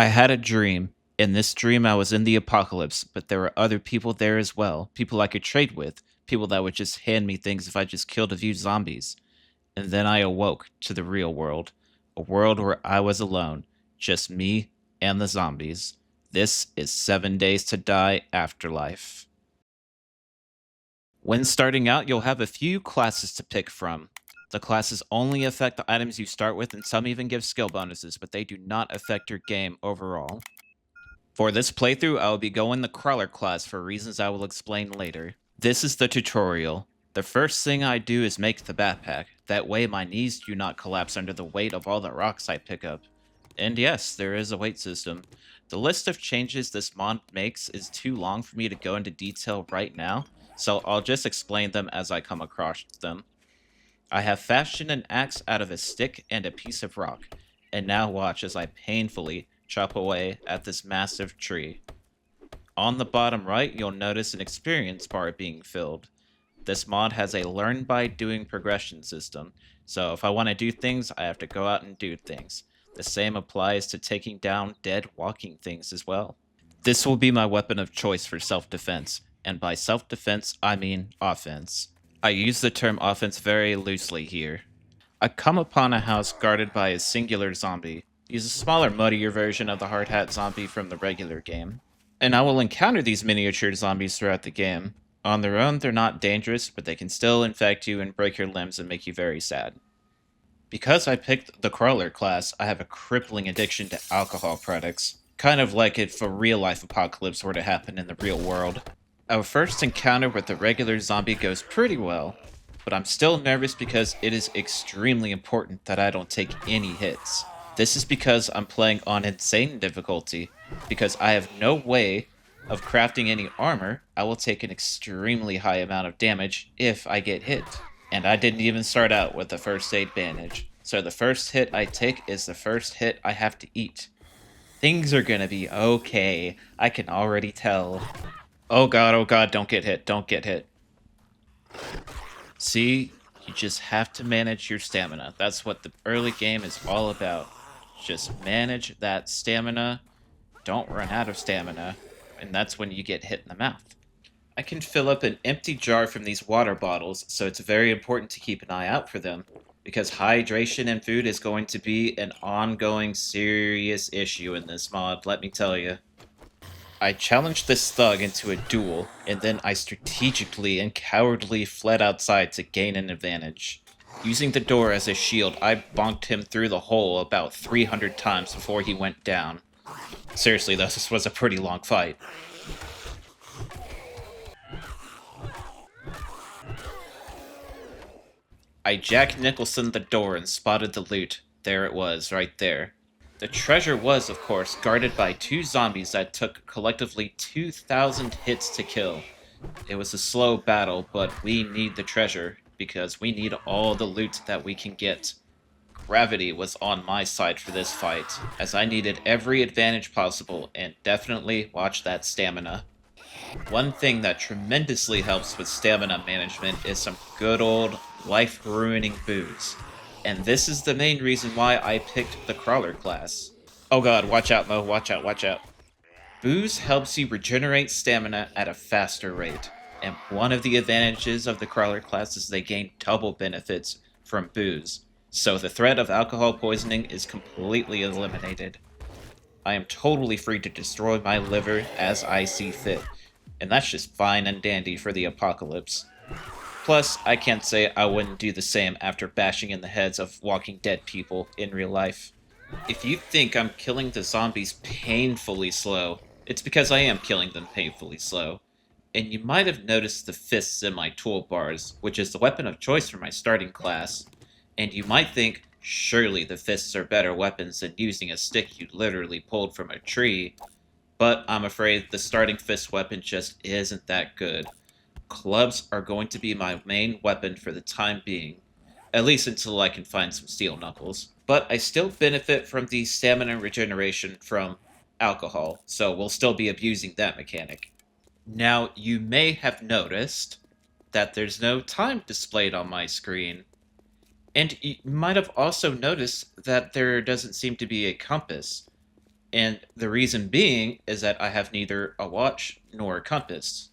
I had a dream. In this dream, I was in the apocalypse, but there were other people there as well. People I could trade with. People that would just hand me things if I just killed a few zombies. And then I awoke to the real world. A world where I was alone. Just me and the zombies. This is 7 Days to Die Afterlife. When starting out, you'll have a few classes to pick from. The classes only affect the items you start with, and some even give skill bonuses, but they do not affect your game overall. For this playthrough, I will be going the Crawler class for reasons I will explain later. This is the tutorial. The first thing I do is make the backpack. That way my knees do not collapse under the weight of all the rocks I pick up. And yes, there is a weight system. The list of changes this mod makes is too long for me to go into detail right now, so I'll just explain them as I come across them. I have fashioned an axe out of a stick and a piece of rock, and now watch as I painfully chop away at this massive tree. On the bottom right, you'll notice an experience bar being filled. This mod has a learn by doing progression system, so if I want to do things, I have to go out and do things. The same applies to taking down dead walking things as well. This will be my weapon of choice for self-defense, and by self-defense, I mean offense. I use the term offense very loosely here. I come upon a house guarded by a singular zombie. He's a smaller, muddier version of the hard hat zombie from the regular game. And I will encounter these miniature zombies throughout the game. On their own, they're not dangerous, but they can still infect you and break your limbs and make you very sad. Because I picked the Crawler class, I have a crippling addiction to alcohol products. Kind of like if a real-life apocalypse were to happen in the real world. Our first encounter with the regular zombie goes pretty well, but I'm still nervous because it is extremely important that I don't take any hits. This is because I'm playing on insane difficulty. Because I have no way of crafting any armor, I will take an extremely high amount of damage if I get hit. And I didn't even start out with a first aid bandage. So the first hit I take is the first hit I have to eat. Things are gonna be okay. I can already tell. Oh god, don't get hit, don't get hit. See, you just have to manage your stamina. That's what the early game is all about. Just manage that stamina. Don't run out of stamina. And that's when you get hit in the mouth. I can fill up an empty jar from these water bottles, so it's very important to keep an eye out for them. Because hydration and food is going to be an ongoing serious issue in this mod, let me tell you. I challenged this thug into a duel, and then I strategically and cowardly fled outside to gain an advantage. Using the door as a shield, I bonked him through the hole about 300 times before he went down. Seriously though, this was a pretty long fight. I Jack Nicholsoned the door and spotted the loot. There it was, right there. The treasure was, of course, guarded by two zombies that took collectively 2,000 hits to kill. It was a slow battle, but we need the treasure, because we need all the loot that we can get. Gravity was on my side for this fight, as I needed every advantage possible, and definitely watch that stamina. One thing that tremendously helps with stamina management is some good old life-ruining booze. And this is the main reason why I picked the Crawler class. Oh god, watch out, Mo, watch out, watch out. Booze helps you regenerate stamina at a faster rate, and one of the advantages of the Crawler class is they gain double benefits from booze, so the threat of alcohol poisoning is completely eliminated. I am totally free to destroy my liver as I see fit, and that's just fine and dandy for the apocalypse. Plus, I can't say I wouldn't do the same after bashing in the heads of Walking Dead people in real life. If you think I'm killing the zombies painfully slow, it's because I am killing them painfully slow. And you might have noticed the fists in my toolbars, which is the weapon of choice for my starting class. And you might think, surely the fists are better weapons than using a stick you literally pulled from a tree. But I'm afraid the starting fist weapon just isn't that good. Clubs are going to be my main weapon for the time being, at least until I can find some steel knuckles. But I still benefit from the stamina regeneration from alcohol, so we'll still be abusing that mechanic. Now, you may have noticed that there's no time displayed on my screen. And you might have also noticed that there doesn't seem to be a compass. And the reason being is that I have neither a watch nor a compass.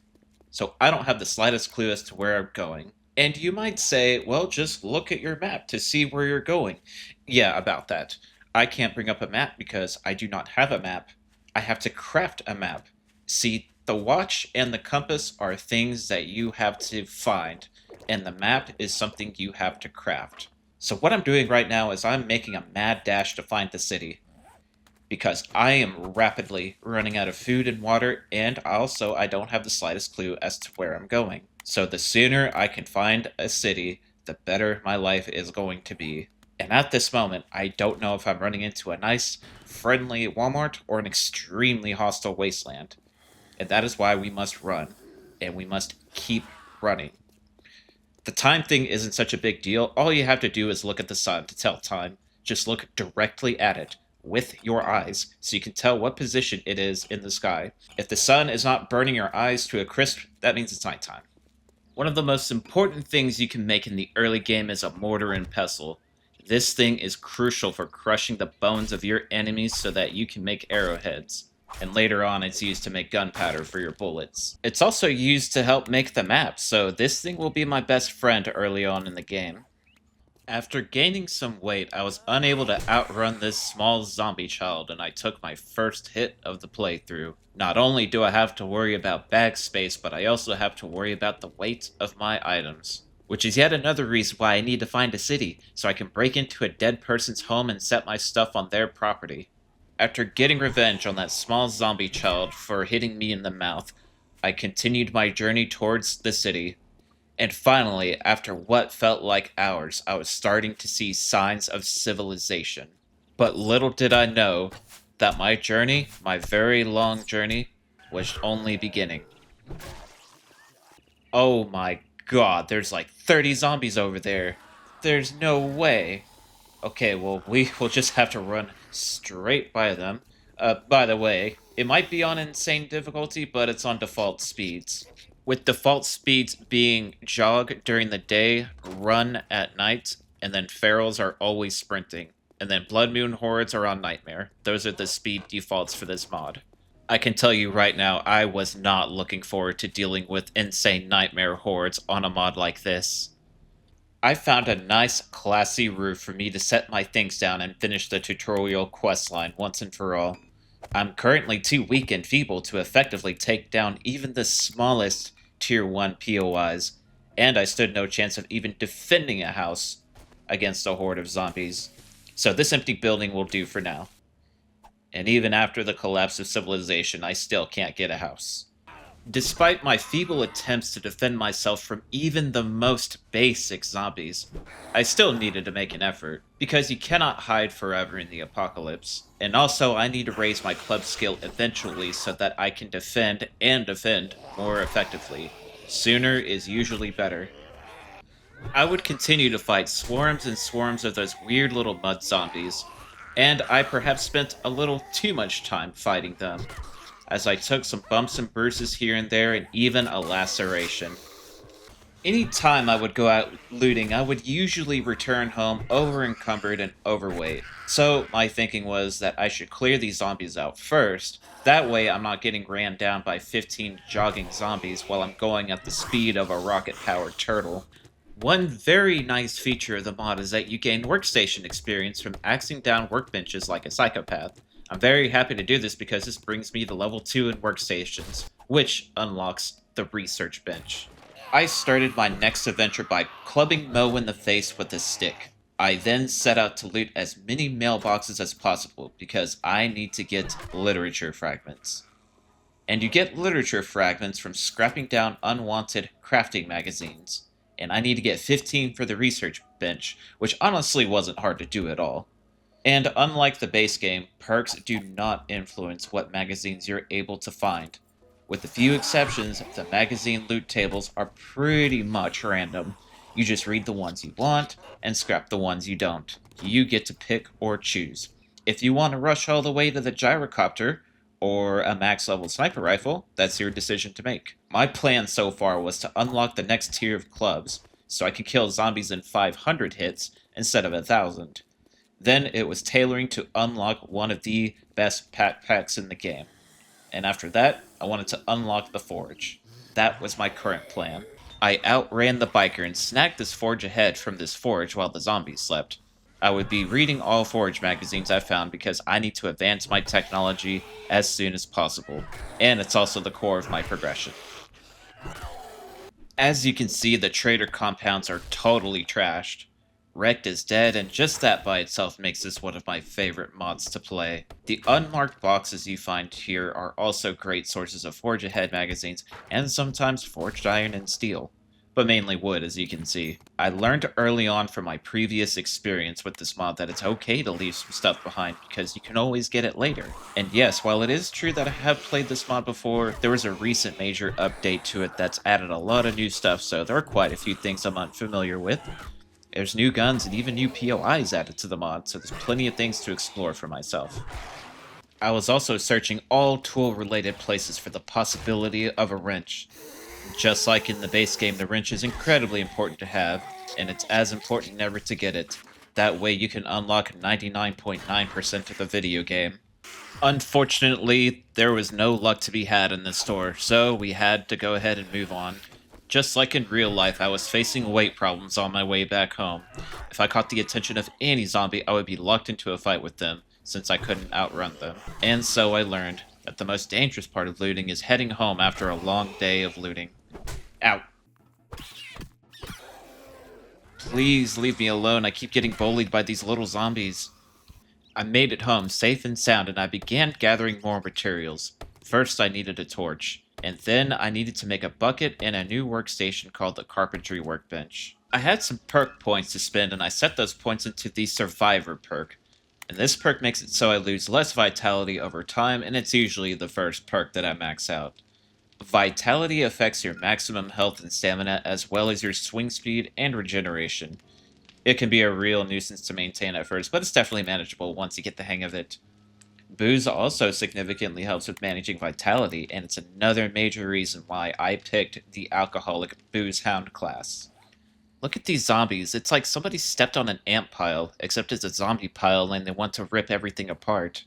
So I don't have the slightest clue as to where I'm going. And you might say, well, just look at your map to see where you're going. Yeah, about that. I can't bring up a map because I do not have a map. I have to craft a map. See, the watch and the compass are things that you have to find, and the map is something you have to craft. So what I'm doing right now is I'm making a mad dash to find the city because I am rapidly running out of food and water, and also I don't have the slightest clue as to where I'm going. So the sooner I can find a city, the better my life is going to be. And at this moment, I don't know if I'm running into a nice, friendly Walmart or an extremely hostile wasteland. And that is why we must run, and we must keep running. The time thing isn't such a big deal. All you have to do is look at the sun to tell time. Just look directly at it with your eyes so you can tell what position it is in the sky. If the sun is not burning your eyes to a crisp, that means it's nighttime. One of the most important things you can make in the early game is a mortar and pestle. This thing is crucial for crushing the bones of your enemies so that you can make arrowheads. And later on, it's used to make gunpowder for your bullets. It's also used to help make the map, so this thing will be my best friend early on in the game. After gaining some weight, I was unable to outrun this small zombie child, and I took my first hit of the playthrough. Not only do I have to worry about bag space, but I also have to worry about the weight of my items. Which is yet another reason why I need to find a city, so I can break into a dead person's home and set my stuff on their property. After getting revenge on that small zombie child for hitting me in the mouth, I continued my journey towards the city. And finally, after what felt like hours, I was starting to see signs of civilization. But little did I know that my journey, my very long journey, was only beginning. Oh my god, there's like 30 zombies over there. There's no way. Okay, well, we will just have to run straight by them. By the way, it might be on insane difficulty, but it's on default speeds. With default speeds being jog during the day, run at night, and then ferals are always sprinting. And then Blood Moon hordes are on nightmare. Those are the speed defaults for this mod. I can tell you right now, I was not looking forward to dealing with insane nightmare hordes on a mod like this. I found a nice, classy roof for me to set my things down and finish the tutorial questline once and for all. I'm currently too weak and feeble to effectively take down even the smallest Tier 1 POIs, and I stood no chance of even defending a house against a horde of zombies. So this empty building will do for now. And even after the collapse of civilization, I still can't get a house. Despite my feeble attempts to defend myself from even the most basic zombies, I still needed to make an effort, because you cannot hide forever in the apocalypse. And also, I need to raise my club skill eventually so that I can defend and defend more effectively. Sooner is usually better. I would continue to fight swarms and swarms of those weird little mud zombies, and I perhaps spent a little too much time fighting them, as I took some bumps and bruises here and there, and even a laceration. Any time I would go out looting, I would usually return home over-encumbered and overweight. So my thinking was that I should clear these zombies out first. That way I'm not getting ran down by 15 jogging zombies while I'm going at the speed of a rocket-powered turtle. One very nice feature of the mod is that you gain workstation experience from axing down workbenches like a psychopath. I'm very happy to do this because this brings me to level 2 in workstations, which unlocks the research bench. I started my next adventure by clubbing Mo in the face with a stick. I then set out to loot as many mailboxes as possible because I need to get literature fragments. And you get literature fragments from scrapping down unwanted crafting magazines. And I need to get 15 for the research bench, which honestly wasn't hard to do at all. And unlike the base game, perks do not influence what magazines you're able to find. With a few exceptions, the magazine loot tables are pretty much random. You just read the ones you want, and scrap the ones you don't. You get to pick or choose. If you want to rush all the way to the gyrocopter, or a max level sniper rifle, that's your decision to make. My plan so far was to unlock the next tier of clubs, so I could kill zombies in 500 hits instead of 1,000. Then it was tailoring to unlock one of the best packs in the game. And after that, I wanted to unlock the forge. That was my current plan. I outran the biker and snagged this forge ahead from this forge while the zombies slept. I would be reading all forge magazines I found because I need to advance my technology as soon as possible, and it's also the core of my progression. As you can see, the trader compounds are totally trashed. Wrecked is dead, and just that by itself makes this one of my favorite mods to play. The unmarked boxes you find here are also great sources of Forge Ahead magazines, and sometimes forged iron and steel. But mainly wood, as you can see. I learned early on from my previous experience with this mod that it's okay to leave some stuff behind because you can always get it later. And yes, while it is true that I have played this mod before, there was a recent major update to it that's added a lot of new stuff, so there are quite a few things I'm unfamiliar with. There's new guns and even new POIs added to the mod, so there's plenty of things to explore for myself. I was also searching all tool-related places for the possibility of a wrench. Just like in the base game, the wrench is incredibly important to have, and it's as important never to get it. That way you can unlock 99.9% of the video game. Unfortunately, there was no luck to be had in this store, so we had to go ahead and move on. Just like in real life, I was facing weight problems on my way back home. If I caught the attention of any zombie, I would be locked into a fight with them, since I couldn't outrun them. And so I learned that the most dangerous part of looting is heading home after a long day of looting. Ow. Please leave me alone, I keep getting bullied by these little zombies. I made it home safe and sound, and I began gathering more materials. First, I needed a torch, and then I needed to make a bucket and a new workstation called the carpentry workbench. I had some perk points to spend, and I set those points into the survivor perk. And this perk makes it so I lose less vitality over time, and it's usually the first perk that I max out. Vitality affects your maximum health and stamina, as well as your swing speed and regeneration. It can be a real nuisance to maintain at first, but it's definitely manageable once you get the hang of it. Booze also significantly helps with managing vitality, and it's another major reason why I picked the alcoholic booze hound class. Look at these zombies, it's like somebody stepped on an ant pile, except it's a zombie pile and they want to rip everything apart.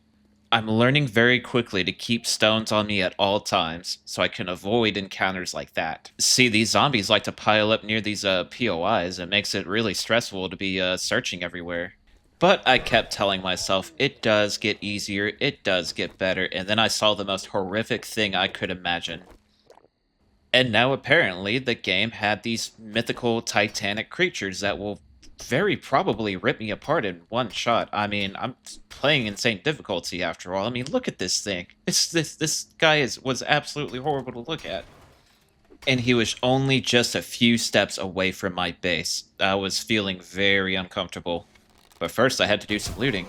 I'm learning very quickly to keep stones on me at all times, so I can avoid encounters like that. See, these zombies like to pile up near these POIs, and it makes it really stressful to be searching everywhere. But I kept telling myself, it does get easier, it does get better, and then I saw the most horrific thing I could imagine. And now apparently the game had these mythical titanic creatures that will very probably rip me apart in one shot. I mean, I'm playing insane difficulty after all. I mean, look at this thing. This guy was absolutely horrible to look at. And he was only just a few steps away from my base. I was feeling very uncomfortable. But first I had to do some looting.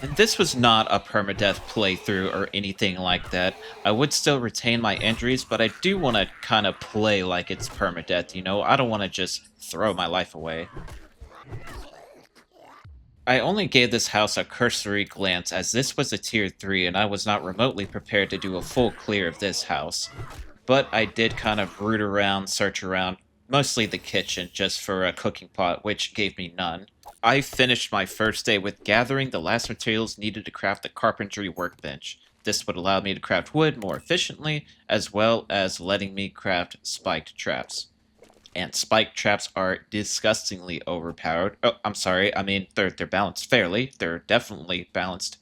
And this was not a permadeath playthrough or anything like that. I would still retain my injuries, but I do want to kind of play like it's permadeath, you know? I don't want to just throw my life away. I only gave this house a cursory glance as this was a tier 3 and I was not remotely prepared to do a full clear of this house. But I did kind of root around, search around, mostly the kitchen just for a cooking pot, which gave me none. I finished my first day with gathering the last materials needed to craft the carpentry workbench. This would allow me to craft wood more efficiently, as well as letting me craft spiked traps. And spiked traps are disgustingly overpowered. Oh, I'm sorry, I mean, they're balanced fairly. They're definitely balanced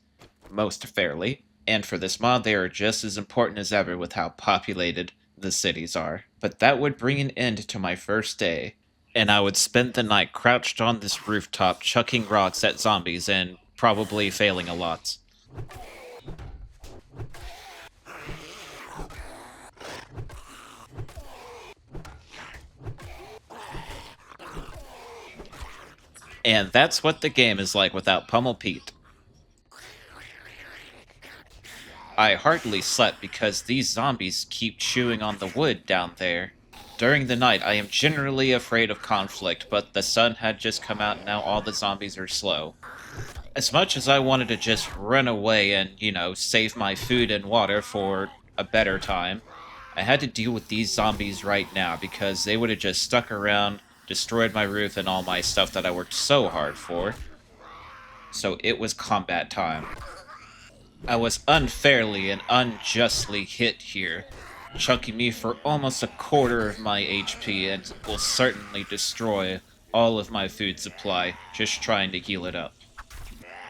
most fairly. And for this mod, they are just as important as ever with how populated the cities are. But that would bring an end to my first day, and I would spend the night crouched on this rooftop chucking rocks at zombies and probably failing a lot. And that's what the game is like without Pummel Pete. I hardly slept because these zombies keep chewing on the wood down there. During the night, I am generally afraid of conflict, but the sun had just come out and now all the zombies are slow. As much as I wanted to just run away and, you know, save my food and water for a better time, I had to deal with these zombies right now because they would have just stuck around, destroyed my roof and all my stuff that I worked so hard for. so it was combat time. I was unfairly and unjustly hit here, chunking me for almost a quarter of my HP and will certainly destroy all of my food supply just trying to heal it up.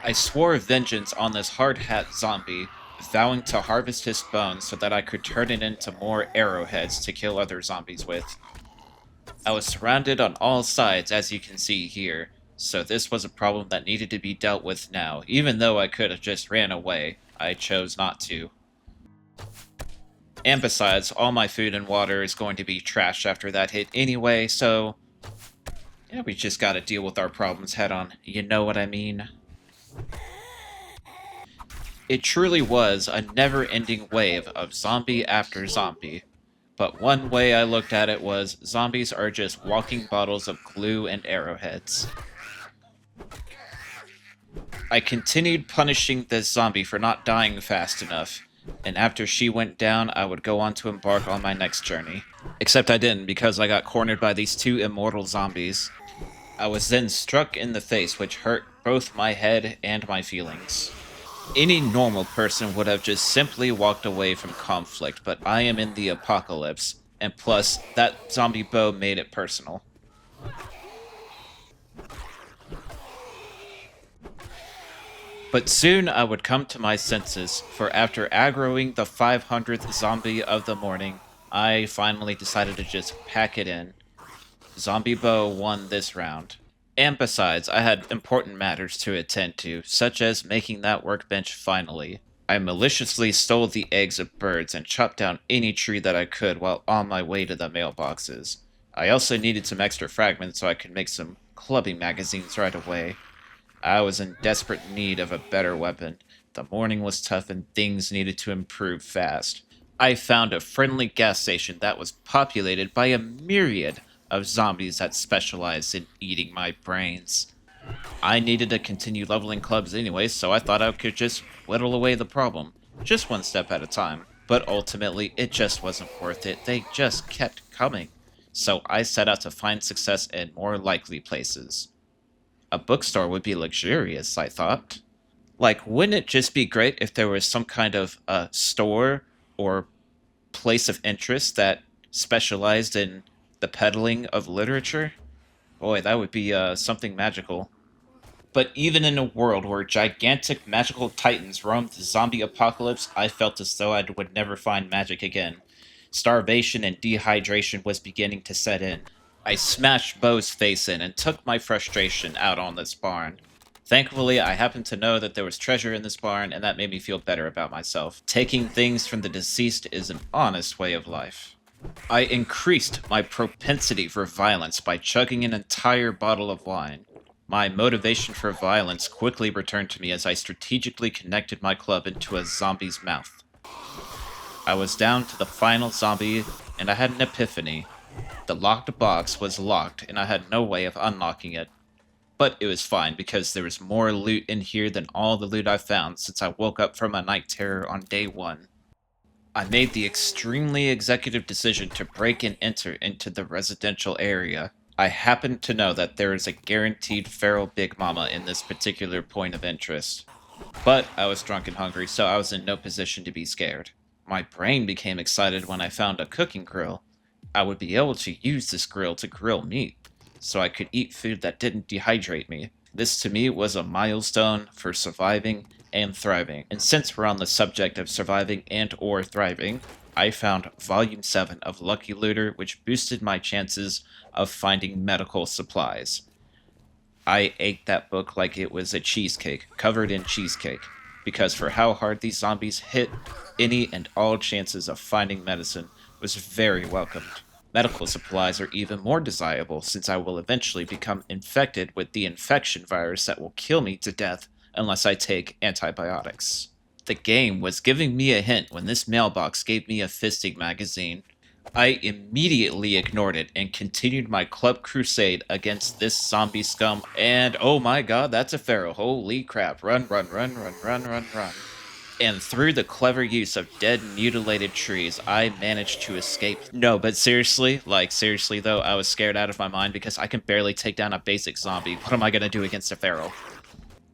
I swore vengeance on this hard hat zombie, vowing to harvest his bones so that I could turn it into more arrowheads to kill other zombies with. I was surrounded on all sides, as you can see here, so this was a problem that needed to be dealt with now. Even though I could have just ran away, I chose not to. And besides, all my food and water is going to be trashed after that hit anyway, so yeah, we just gotta deal with our problems head on. You know what I mean? It truly was a never-ending wave of zombie after zombie. But one way I looked at it was, zombies are just walking bottles of glue and arrowheads. I continued punishing this zombie for not dying fast enough, and after she went down, I would go on to embark on my next journey. Except I didn't, because I got cornered by these two immortal zombies. I was then struck in the face, which hurt both my head and my feelings. Any normal person would have just simply walked away from conflict, but I am in the apocalypse, and plus, that zombie bow made it personal. But soon I would come to my senses, for after aggroing the 500th zombie of the morning, I finally decided to just pack it in. Zombie bow won this round. And besides, I had important matters to attend to, such as making that workbench finally. I maliciously stole the eggs of birds and chopped down any tree that I could while on my way to the mailboxes. I also needed some extra fragments so I could make some clubbing magazines right away. I was in desperate need of a better weapon. The morning was tough and things needed to improve fast. I found a friendly gas station that was populated by a myriad of zombies that specialized in eating my brains. I needed to continue leveling clubs anyway, so I thought I could just whittle away the problem, just one step at a time. But ultimately, it just wasn't worth it. They just kept coming. So I set out to find success in more likely places. A bookstore would be luxurious, I thought. Like, wouldn't it just be great if there was some kind of store or place of interest that specialized in the peddling of literature? Boy, that would be something magical. But even in a world where gigantic magical titans roamed the zombie apocalypse, I felt as though I would never find magic again. Starvation and dehydration was beginning to set in. I smashed Bo's face in and took my frustration out on this barn. Thankfully, I happened to know that there was treasure in this barn, and that made me feel better about myself. Taking things from the deceased is an honest way of life. I increased my propensity for violence by chugging an entire bottle of wine. My motivation for violence quickly returned to me as I strategically connected my club into a zombie's mouth. I was down to the final zombie, and I had an epiphany. The locked box was locked, and I had no way of unlocking it. But it was fine, because there was more loot in here than all the loot I found since I woke up from a night terror on day 1. I made the extremely executive decision to break and enter into the residential area. I happened to know that there is a guaranteed feral Big Mama in this particular point of interest. But I was drunk and hungry, so I was in no position to be scared. My brain became excited when I found a cooking grill. I would be able to use this grill to grill meat, so I could eat food that didn't dehydrate me. This to me was a milestone for surviving and thriving. And since we're on the subject of surviving and or thriving, I found Volume 7 of Lucky Looter, which boosted my chances of finding medical supplies. I ate that book like it was a cheesecake, covered in cheesecake, because for how hard these zombies hit, any and all chances of finding medicine was very welcomed. Medical supplies are even more desirable since I will eventually become infected with the infection virus that will kill me to death unless I take antibiotics. The game was giving me a hint when this mailbox gave me a fisting magazine. I immediately ignored it and continued my club crusade against this zombie scum, and oh my god, that's a pharaoh. Holy crap. Run, run, run, run, run, run, run. And through the clever use of dead, mutilated trees, I managed to escape. No, but seriously, though, I was scared out of my mind because I can barely take down a basic zombie. What am I gonna do against a pharaoh?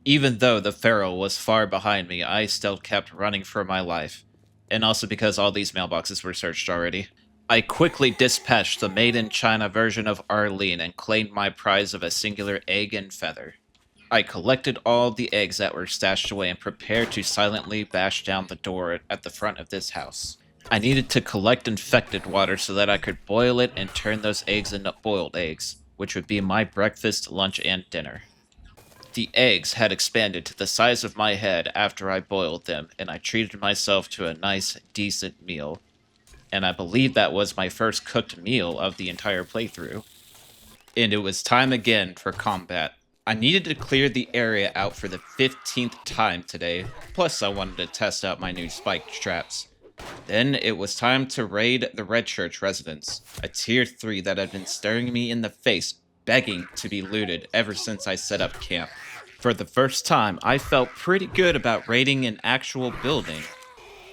Even though the feral was far behind me, I still kept running for my life. And also because all these mailboxes were searched already. I quickly dispatched the made in China version of Arlene and claimed my prize of a singular egg and feather. I collected all the eggs that were stashed away and prepared to silently bash down the door at the front of this house. I needed to collect infected water so that I could boil it and turn those eggs into boiled eggs, which would be my breakfast, lunch, and dinner. The eggs had expanded to the size of my head after I boiled them, and I treated myself to a nice, decent meal. And I believe that was my first cooked meal of the entire playthrough. And it was time again for combat. I needed to clear the area out for the 15th time today, plus I wanted to test out my new spike traps. Then it was time to raid the Red Church residence, a tier 3 that had been staring me in the face, begging to be looted ever since I set up camp. For the first time, I felt pretty good about raiding an actual building.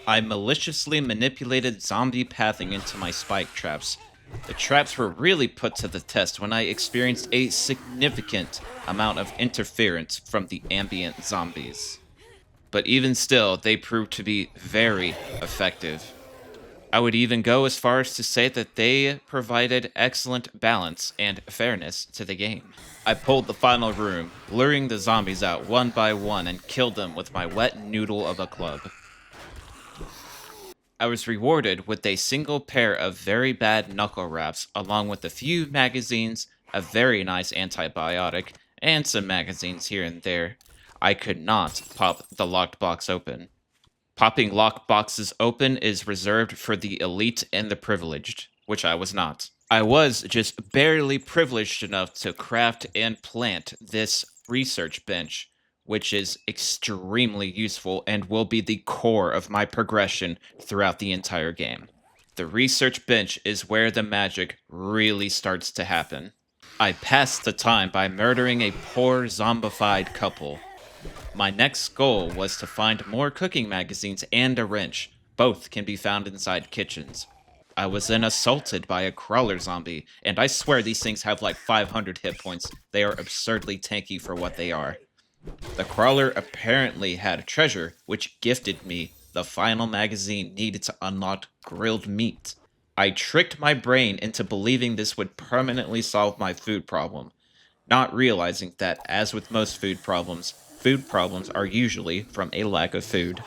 I maliciously manipulated zombie pathing into my spike traps. The traps were really put to the test when I experienced a significant amount of interference from the ambient zombies. But even still, they proved to be very effective. I would even go as far as to say that they provided excellent balance and fairness to the game. I pulled the final room, luring the zombies out one by one and killed them with my wet noodle of a club. I was rewarded with a single pair of very bad knuckle wraps, along with a few magazines, a very nice antibiotic, and some magazines here and there. I could not pop the locked box open. Popping locked boxes open is reserved for the elite and the privileged, which I was not. I was just barely privileged enough to craft and plant this research bench, which is extremely useful and will be the core of my progression throughout the entire game. The research bench is where the magic really starts to happen. I passed the time by murdering a poor zombified couple. My next goal was to find more cooking magazines and a wrench. Both can be found inside kitchens. I was then assaulted by a crawler zombie, and I swear these things have like 500 hit points. They are absurdly tanky for what they are. The crawler apparently had a treasure, which gifted me the final magazine needed to unlock grilled meat. I tricked my brain into believing this would permanently solve my food problem, not realizing that, as with most food problems are usually from a lack of food.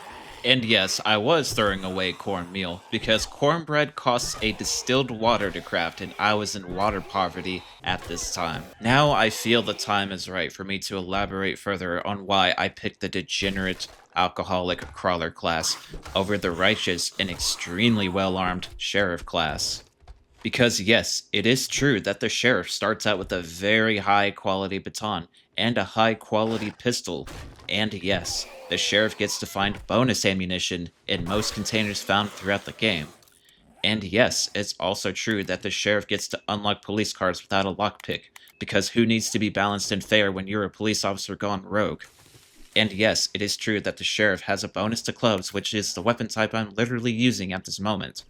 And yes, I was throwing away cornmeal, because cornbread costs a distilled water to craft and I was in water poverty at this time. Now I feel the time is right for me to elaborate further on why I picked the degenerate alcoholic crawler class over the righteous and extremely well-armed sheriff class. Because yes, it is true that the sheriff starts out with a very high quality baton and a high quality pistol. And yes, the sheriff gets to find bonus ammunition in most containers found throughout the game. And yes, it's also true that the sheriff gets to unlock police cars without a lockpick, because who needs to be balanced and fair when you're a police officer gone rogue? And yes, it is true that the sheriff has a bonus to clubs, which is the weapon type I'm literally using at this moment.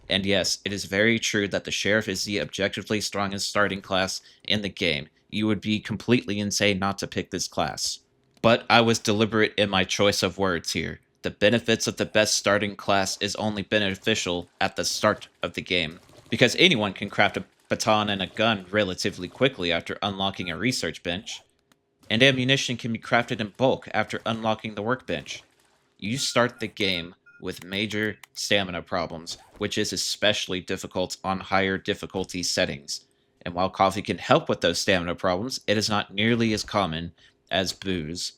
And yes, it is very true that the sheriff is the objectively strongest starting class in the game. You would be completely insane not to pick this class. But I was deliberate in my choice of words here. The benefits of the best starting class is only beneficial at the start of the game, because anyone can craft a baton and a gun relatively quickly after unlocking a research bench, and ammunition can be crafted in bulk after unlocking the workbench. You start the game with major stamina problems, which is especially difficult on higher difficulty settings. And while coffee can help with those stamina problems, it is not nearly as common as booze.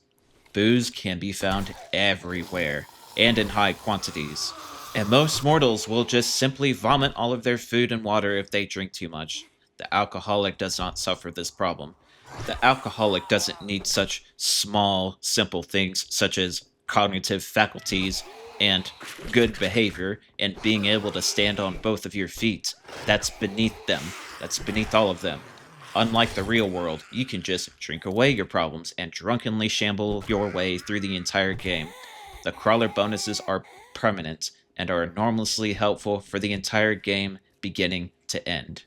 Booze can be found everywhere, and in high quantities. And most mortals will just simply vomit all of their food and water if they drink too much. The alcoholic does not suffer this problem. The alcoholic doesn't need such small, simple things such as cognitive faculties and good behavior and being able to stand on both of your feet. That's beneath them. That's beneath all of them. Unlike the real world, you can just drink away your problems and drunkenly shamble your way through the entire game. The crawler bonuses are permanent and are enormously helpful for the entire game, beginning to end.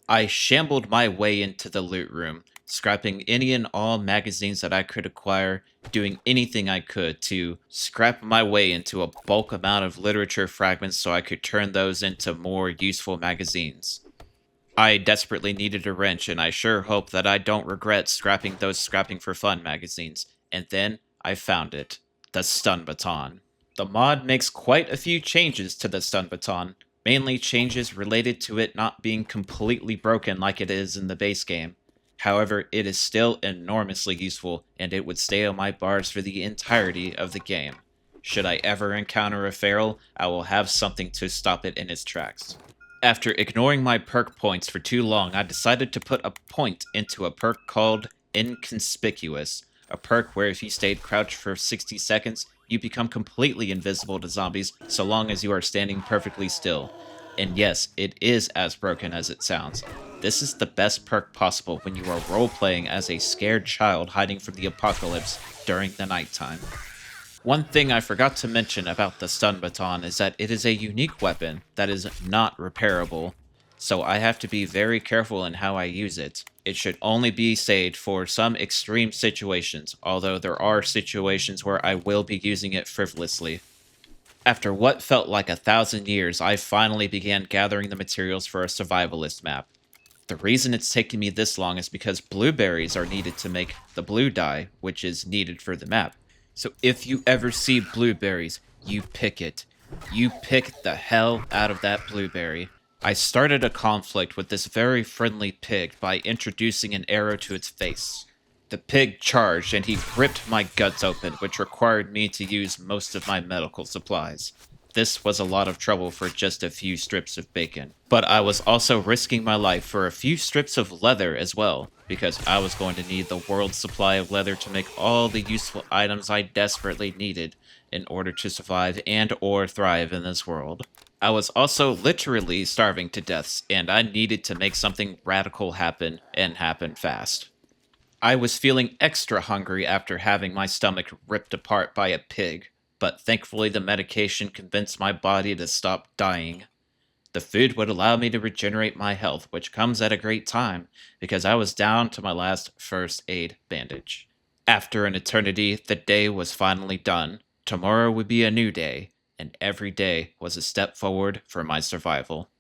I shambled my way into the loot room, scrapping any and all magazines that I could acquire, doing anything I could to scrap my way into a bulk amount of literature fragments so I could turn those into more useful magazines. I desperately needed a wrench, and I sure hope that I don't regret scrapping those Scrapping for Fun magazines. And then I found it, the stun baton. The mod makes quite a few changes to the stun baton, mainly changes related to it not being completely broken like it is in the base game. However, it is still enormously useful, and it would stay on my bars for the entirety of the game. Should I ever encounter a feral, I will have something to stop it in its tracks. After ignoring my perk points for too long, I decided to put a point into a perk called Inconspicuous, a perk where if you stayed crouched for 60 seconds, you become completely invisible to zombies so long as you are standing perfectly still. And yes, it is as broken as it sounds. This is the best perk possible when you are role-playing as a scared child hiding from the apocalypse during the nighttime. One thing I forgot to mention about the stun baton is that it is a unique weapon that is not repairable, so I have to be very careful in how I use it. It should only be saved for some extreme situations, although there are situations where I will be using it frivolously. After what felt like 1,000 years, I finally began gathering the materials for a survivalist map. The reason it's taking me this long is because blueberries are needed to make the blue dye, which is needed for the map. So if you ever see blueberries, you pick it. You pick the hell out of that blueberry. I started a conflict with this very friendly pig by introducing an arrow to its face. The pig charged and he ripped my guts open, which required me to use most of my medical supplies. This was a lot of trouble for just a few strips of bacon. But I was also risking my life for a few strips of leather as well, because I was going to need the world's supply of leather to make all the useful items I desperately needed in order to survive and or thrive in this world. I was also literally starving to death, and I needed to make something radical happen, and happen fast. I was feeling extra hungry after having my stomach ripped apart by a pig, but thankfully the medication convinced my body to stop dying. The food would allow me to regenerate my health, which comes at a great time, because I was down to my last first aid bandage. After an eternity, the day was finally done. Tomorrow would be a new day, and every day was a step forward for my survival.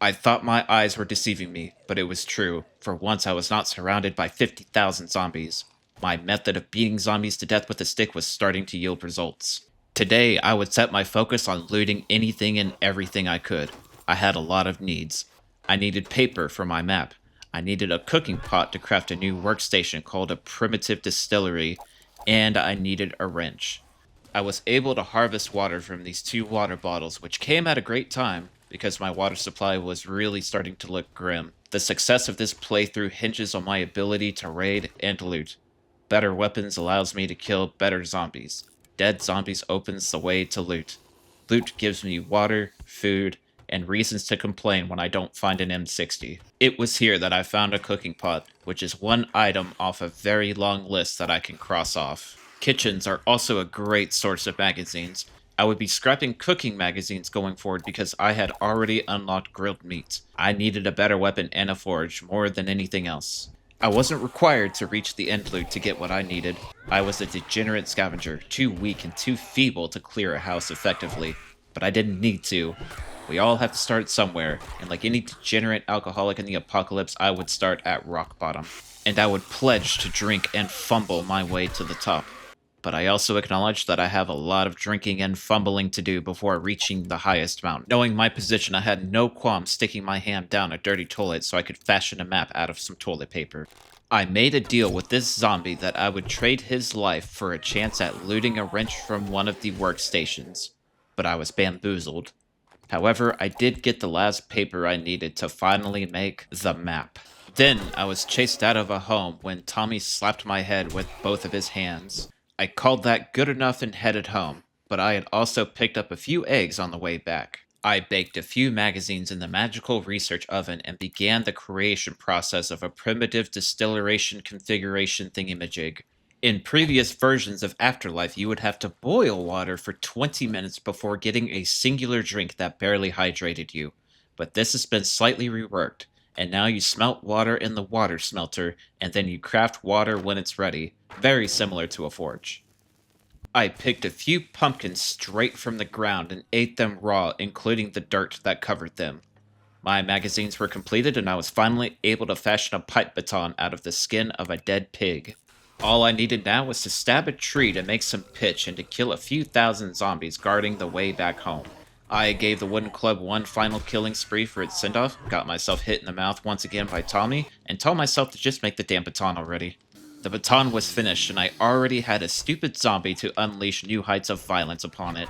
I thought my eyes were deceiving me, but it was true. For once I was not surrounded by 50,000 zombies. My method of beating zombies to death with a stick was starting to yield results. Today, I would set my focus on looting anything and everything I could. I had a lot of needs. I needed paper for my map. I needed a cooking pot to craft a new workstation called a primitive distillery, and I needed a wrench. I was able to harvest water from these 2 water bottles, which came at a great time, because my water supply was really starting to look grim. The success of this playthrough hinges on my ability to raid and loot. Better weapons allows me to kill better zombies. Dead zombies opens the way to loot. Loot gives me water, food, and reasons to complain when I don't find an M60. It was here that I found a cooking pot, which is one item off a very long list that I can cross off. Kitchens are also a great source of magazines. I would be scrapping cooking magazines going forward because I had already unlocked grilled meat. I needed a better weapon and a forge more than anything else. I wasn't required to reach the end loot to get what I needed. I was a degenerate scavenger, too weak and too feeble to clear a house effectively. But I didn't need to. We all have to start somewhere, and like any degenerate alcoholic in the apocalypse, I would start at rock bottom. And I would pledge to drink and fumble my way to the top. But I also acknowledge that I have a lot of drinking and fumbling to do before reaching the highest mountain. Knowing my position, I had no qualms sticking my hand down a dirty toilet so I could fashion a map out of some toilet paper. I made a deal with this zombie that I would trade his life for a chance at looting a wrench from one of the workstations. But I was bamboozled. However, I did get the last paper I needed to finally make the map. Then I was chased out of a home when Tommy slapped my head with both of his hands. I called that good enough and headed home, but I had also picked up a few eggs on the way back. I baked a few magazines in the magical research oven and began the creation process of a primitive distillation configuration thingamajig. In previous versions of Afterlife, you would have to boil water for 20 minutes before getting a singular drink that barely hydrated you, but this has been slightly reworked. and now you smelt water in the water smelter, and then you craft water when it's ready, very similar to a forge. I picked a few pumpkins straight from the ground and ate them raw, including the dirt that covered them. My magazines were completed, and I was finally able to fashion a pipe baton out of the skin of a dead pig. All I needed now was to stab a tree to make some pitch and to kill a few thousand zombies guarding the way back home. I gave the wooden club one final killing spree for its send-off, got myself hit in the mouth once again by Tommy, and told myself to just make the damn baton already. The baton was finished, and I already had a stupid zombie to unleash new heights of violence upon it.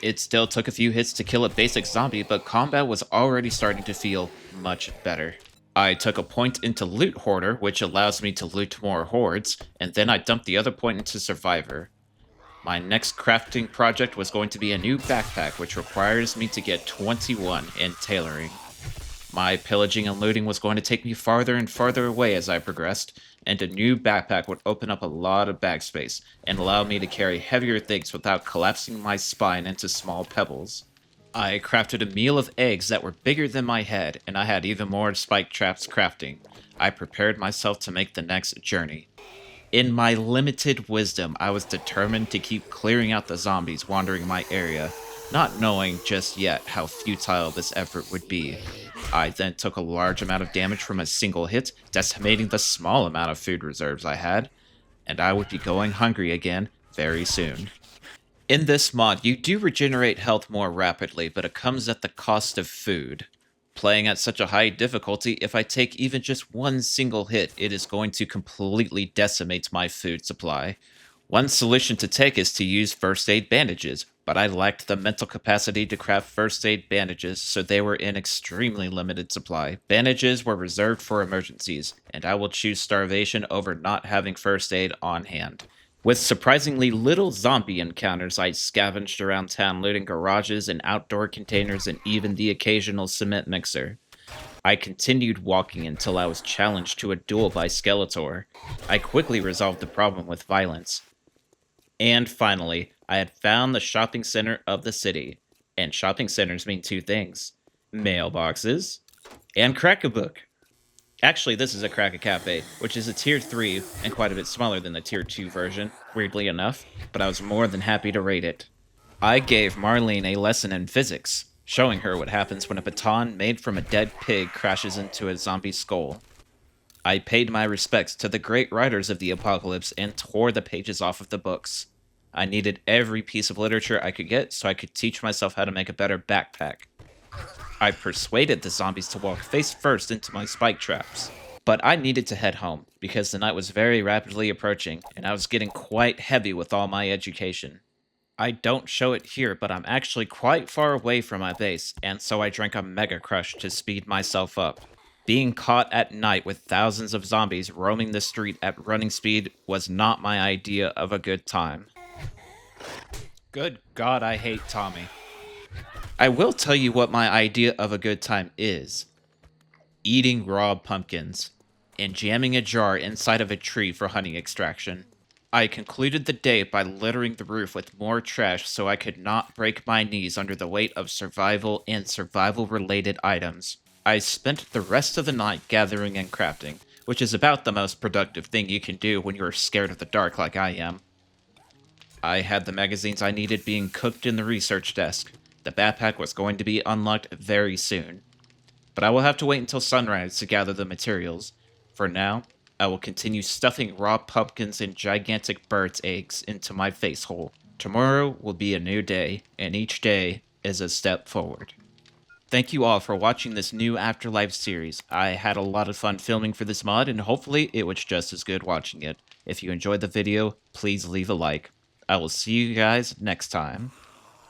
It still took a few hits to kill a basic zombie, but combat was already starting to feel much better. I took a point into Loot Hoarder, which allows me to loot more hordes, and then I dumped the other point into Survivor. My next crafting project was going to be a new backpack, which requires me to get 21 in tailoring. My pillaging and looting was going to take me farther and farther away as I progressed, and a new backpack would open up a lot of bag space and allow me to carry heavier things without collapsing my spine into small pebbles. I crafted a meal of eggs that were bigger than my head, and I had even more spike traps crafting. I prepared myself to make the next journey. In my limited wisdom, I was determined to keep clearing out the zombies wandering my area, not knowing just yet how futile this effort would be. I then took a large amount of damage from a single hit, decimating the small amount of food reserves I had, and I would be going hungry again very soon. In this mod, you do regenerate health more rapidly, but it comes at the cost of food. Playing at such a high difficulty, if I take even just one single hit, it is going to completely decimate my food supply. One solution to take is to use first aid bandages, but I lacked the mental capacity to craft first aid bandages, so they were in extremely limited supply. Bandages were reserved for emergencies, and I will choose starvation over not having first aid on hand. With surprisingly little zombie encounters, I scavenged around town looting garages and outdoor containers and even the occasional cement mixer. I continued walking until I was challenged to a duel by Skeletor. I quickly resolved the problem with violence. And finally, I had found the shopping center of the city. And shopping centers mean two things: mailboxes and Crack-A-Book. Actually, this is a Crack-A-Cafe, which is a tier 3 and quite a bit smaller than the tier 2 version, weirdly enough, but I was more than happy to rate it. I gave Marlene a lesson in physics, showing her what happens when a baton made from a dead pig crashes into a zombie skull. I paid my respects to the great writers of the apocalypse and tore the pages off of the books. I needed every piece of literature I could get so I could teach myself how to make a better backpack. I persuaded the zombies to walk face first into my spike traps. But I needed to head home, because the night was very rapidly approaching, and I was getting quite heavy with all my education. I don't show it here, but I'm actually quite far away from my base, and so I drank a Mega Crush to speed myself up. Being caught at night with thousands of zombies roaming the street at running speed was not my idea of a good time. Good God, I hate Tommy. I will tell you what my idea of a good time is: eating raw pumpkins and jamming a jar inside of a tree for honey extraction. I concluded the day by littering the roof with more trash so I could not break my knees under the weight of survival and survival-related items. I spent the rest of the night gathering and crafting, which is about the most productive thing you can do when you're scared of the dark like I am. I had the magazines I needed being cooked in the research desk. The backpack was going to be unlocked very soon. But I will have to wait until sunrise to gather the materials. For now, I will continue stuffing raw pumpkins and gigantic birds' eggs into my face hole. Tomorrow will be a new day, and each day is a step forward. Thank you all for watching this new Afterlife series. I had a lot of fun filming for this mod, and hopefully it was just as good watching it. If you enjoyed the video, please leave a like. I will see you guys next time.